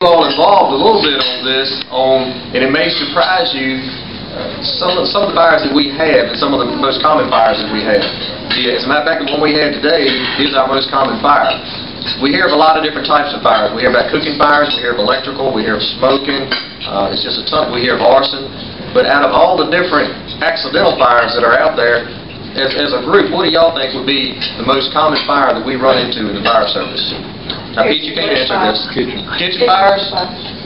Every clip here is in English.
All involved a little bit on this, and it may surprise you, some of the fires that we have, and some of the most common fires that we have. As a matter of fact, the one we had today is our most common fire. We hear of a lot of different types of fires. We hear about cooking fires, we hear of electrical, we hear of smoking, it's just a ton. We hear of arson. But out of all the different accidental fires that are out there, as a group, what do y'all think would be the most common fire that we run into in the fire service? Now, Pete, you can't answer this. Kitchen fires?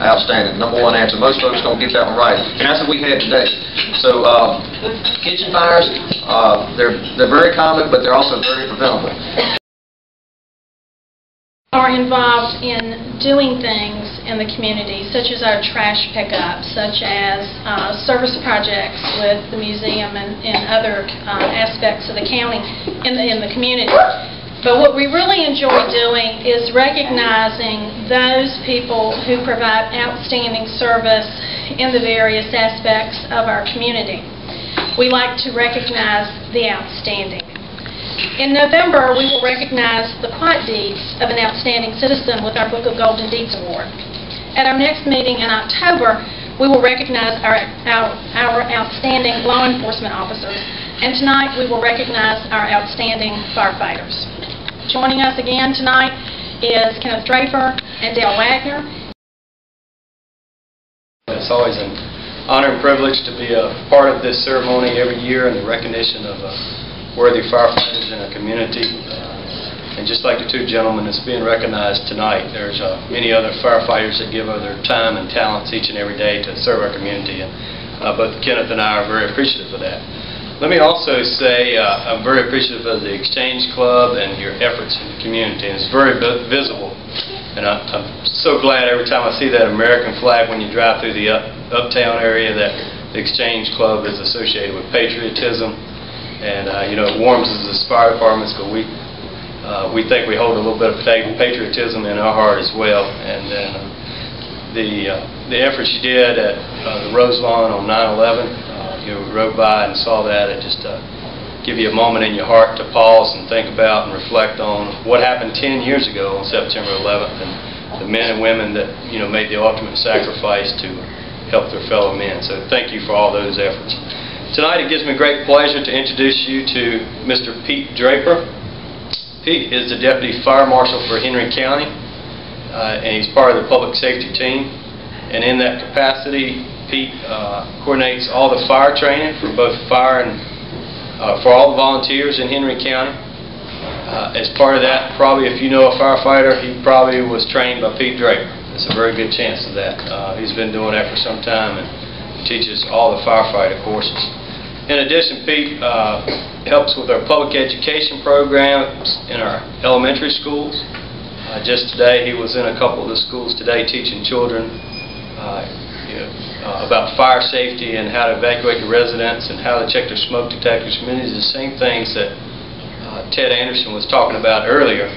Outstanding. Number one answer. Most folks don't get that one right. And that's what we had today. So, kitchen fires, they're very common, but they're also very preventable. Are involved in doing things in the community, such as our trash pickup, such as service projects with the museum and other aspects of the county in the community. But what we really enjoy doing is recognizing those people who provide outstanding service in the various aspects of our community. We like to recognize the outstanding. In November, we will recognize the quiet deeds of an outstanding citizen with our Book of Golden Deeds Award. At our next meeting in October, we will recognize our outstanding law enforcement officers. And tonight, we will recognize our outstanding firefighters. Joining us again tonight is Kenneth Draper and Dale Wagner. It's always an honor and privilege to be a part of this ceremony every year and the recognition of worthy firefighters in our community. And just like the two gentlemen that's being recognized tonight, there's many other firefighters that give of their time and talents each and every day to serve our community. And both Kenneth and I are very appreciative of that. Let me also say I'm very appreciative of the Exchange Club and your efforts in the community. And it's very visible. And I'm so glad every time I see that American flag when you drive through the uptown area that the Exchange Club is associated with patriotism. And you know, it warms us as fire departments because we think we hold a little bit of patriotism in our heart as well. And then the efforts you did at the Rose Lawn on 9/11. You know, we rode by and saw that. It just give you a moment in your heart to pause and think about and reflect on what happened 10 years ago on September 11th and the men and women that, you know, made the ultimate sacrifice to help their fellow men. So thank you for all those efforts. Tonight it gives me great pleasure to introduce you to Mr. Pete Draper. Pete is the Deputy Fire Marshal for Henry County, and he's part of the public safety team. And in that capacity, Pete coordinates all the fire training for both fire and for all the volunteers in Henry County. As part of that, probably if you know a firefighter, he probably was trained by Pete Draper. There's a very good chance of that. He's been doing that for some time and teaches all the firefighter courses. In addition, Pete helps with our public education programs in our elementary schools. Just today, he was in a couple of the schools today teaching children about fire safety and how to evacuate the residents and how to check their smoke detectors. Many of the same things that Ted Anderson was talking about earlier.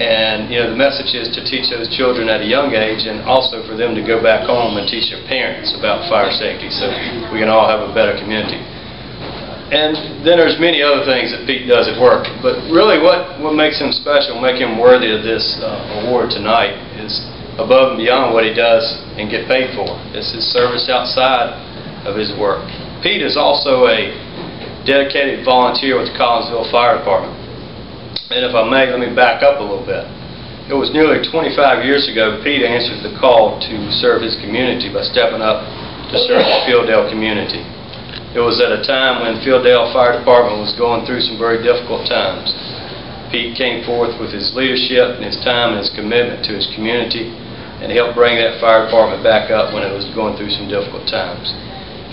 And you know, the message is to teach those children at a young age, and also for them to go back home and teach their parents about fire safety, so we can all have a better community. And then there's many other things that Pete does at work. But really, what makes him special, make him worthy of this award tonight, is above and beyond what he does and get paid for. It's his service outside of his work. Pete is also a dedicated volunteer with the Martinsville Fire Department. And if I may, let me back up a little bit. It was nearly 25 years ago Pete answered the call to serve his community by stepping up to serve the Fielddale community. It was at a time when Fielddale Fire Department was going through some very difficult times. Pete came forth with his leadership and his time and his commitment to his community, and helped bring that fire department back up when it was going through some difficult times.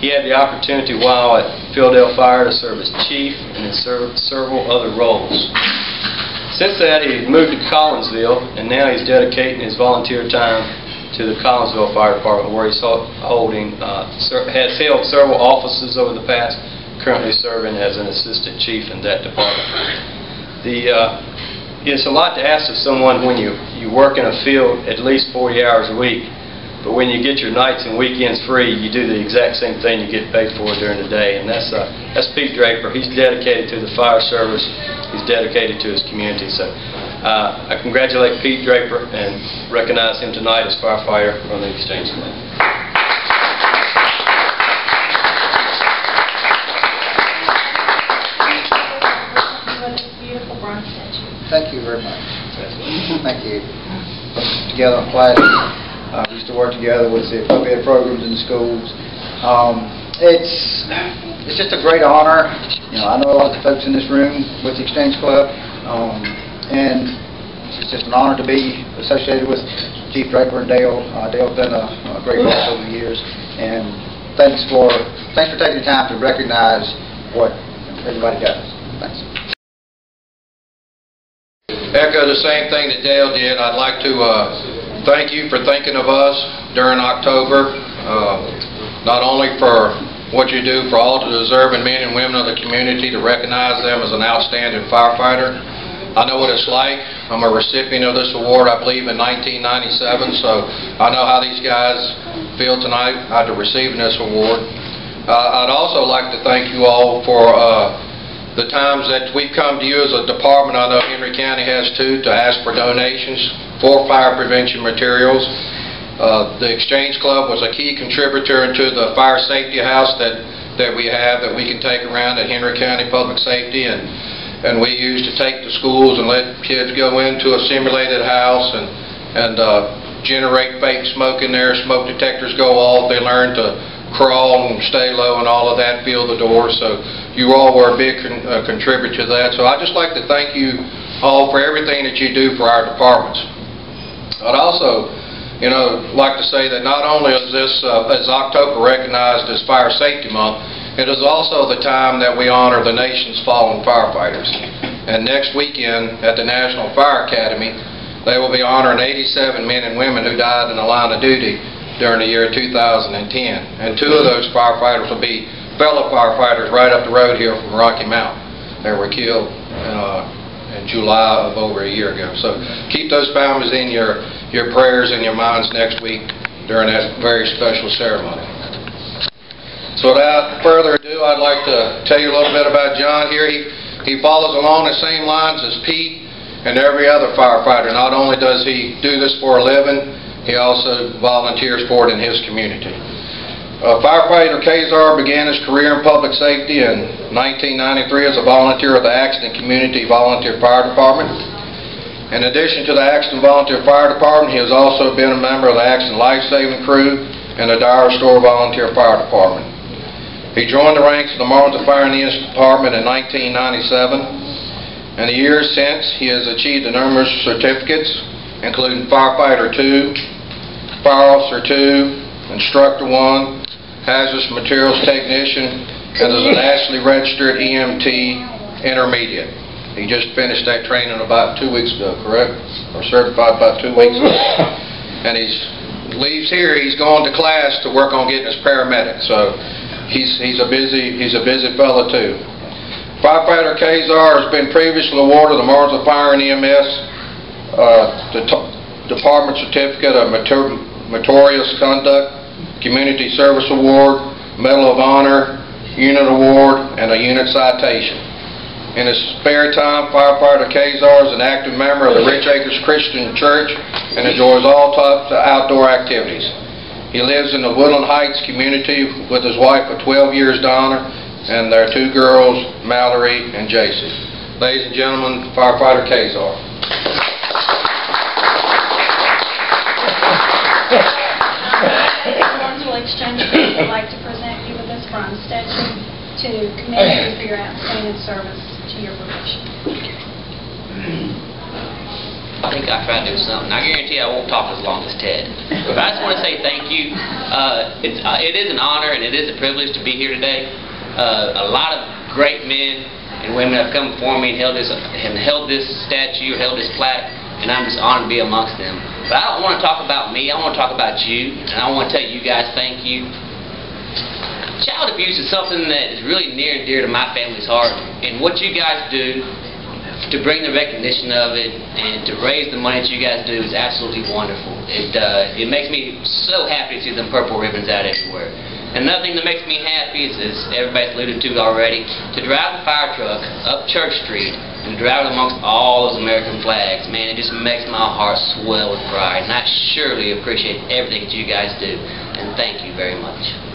He had the opportunity while at Fielddale Fire to serve as chief and in several other roles. Since that, he moved to Collinsville, and now he's dedicating his volunteer time to the Collinsville Fire Department, where he's has held several offices over the past, currently serving as an assistant chief in that department. It's a lot to ask of someone when you work in a field at least 40 hours a week, but when you get your nights and weekends free, you do the exact same thing you get paid for during the day. And that's Pete Draper. He's dedicated to the fire service. He's dedicated to his community. So I congratulate Pete Draper and recognize him tonight as firefighter from the Exchange Club. Thank you very much. Thank you. Together on Friday, we used to work together with the appropriate programs in the schools. It's just a great honor. You know, I know a lot of the folks in this room with the Exchange Club, and it's just an honor to be associated with Chief Draper and Dale. Dale's done a great work over the years, and thanks for taking the time to recognize what everybody does. Thanks. Echo the same thing that Dale did. I'd like to thank you for thinking of us during October, not only for what you do for all the deserving men and women of the community, to recognize them as an outstanding firefighter. I know what it's like. I'm a recipient of this award, I believe, in 1997, so I know how these guys feel tonight after receiving this award. I'd also like to thank you all for the times that we've come to you as a department. I know Henry County has too, to ask for donations for fire prevention materials. The Exchange Club was a key contributor to the fire safety house that we have, that we can take around at Henry County Public Safety, and we used to take to schools and let kids go into a simulated house and generate fake smoke in there. Smoke detectors go off. They learn to crawl and stay low and all of that, feel the door. So you all were a big contributor to that. So I'd just like to thank you all for everything that you do for our departments. I'd also, like to say that not only is this is October recognized as Fire Safety Month, it is also the time that we honor the nation's fallen firefighters. And next weekend at the National Fire Academy, they will be honoring 87 men and women who died in the line of duty during the year 2010. And 2 of those firefighters will be fellow firefighters right up the road here from Rocky Mountain. They were killed in July of over a year ago. So keep those families in your prayers and your minds next week during that very special ceremony. So without further ado, I'd like to tell you a little bit about John here. He follows along the same lines as Pete and every other firefighter. Not only does he do this for a living, he also volunteers for it in his community. Firefighter Kazar began his career in public safety in 1993 as a volunteer of the Axton Community Volunteer Fire Department. In addition to the Axton Volunteer Fire Department, he has also been a member of the Axton Life Saving Crew and the Dyer Store Volunteer Fire Department. He joined the ranks of the Martinsville Fire and EMS Department in 1997. In the years since, he has achieved numerous certificates, including Firefighter 2, Fire Officer 2, Instructor 1, Hazardous Materials Technician, and is a nationally registered EMT Intermediate. He just finished that training about 2 weeks ago, correct? Or certified about 2 weeks ago. And he leaves here, he's going to class to work on getting his paramedic. So he's a busy fellow too. Firefighter Kazar has been previously awarded the Martinsville Fire and EMS Department Certificate of Meritorious Conduct, Community Service Award, Medal of Honor, Unit Award, and a Unit Citation. In his spare time, Firefighter Kazar is an active member of the Rich Acres Christian Church and enjoys all types of outdoor activities. He lives in the Woodland Heights community with his wife of 12 years, Donna, and their 2 girls, Mallory and JC. Ladies and gentlemen, Firefighter Kazar. Exchange Club would like to present you with this bronze statue to commend you for your outstanding service to your profession. I think I tried to do something. I guarantee I won't talk as long as Ted. But I just want to say thank you. It is an honor and it is a privilege to be here today. A lot of great men and women have come before me and held this statue, held this plaque, and I'm just honored to be amongst them. But I don't want to talk about me. I want to talk about you, and I want to tell you guys thank you. Child abuse is something that is really near and dear to my family's heart, and what you guys do to bring the recognition of it and to raise the money that you guys do is absolutely wonderful. It makes me so happy to see them purple ribbons out everywhere. And another thing that makes me happy is, as everybody's alluded to already, to drive the fire truck up Church Street and driving amongst all those American flags, man, it just makes my heart swell with pride, and I surely appreciate everything that you guys do, and thank you very much.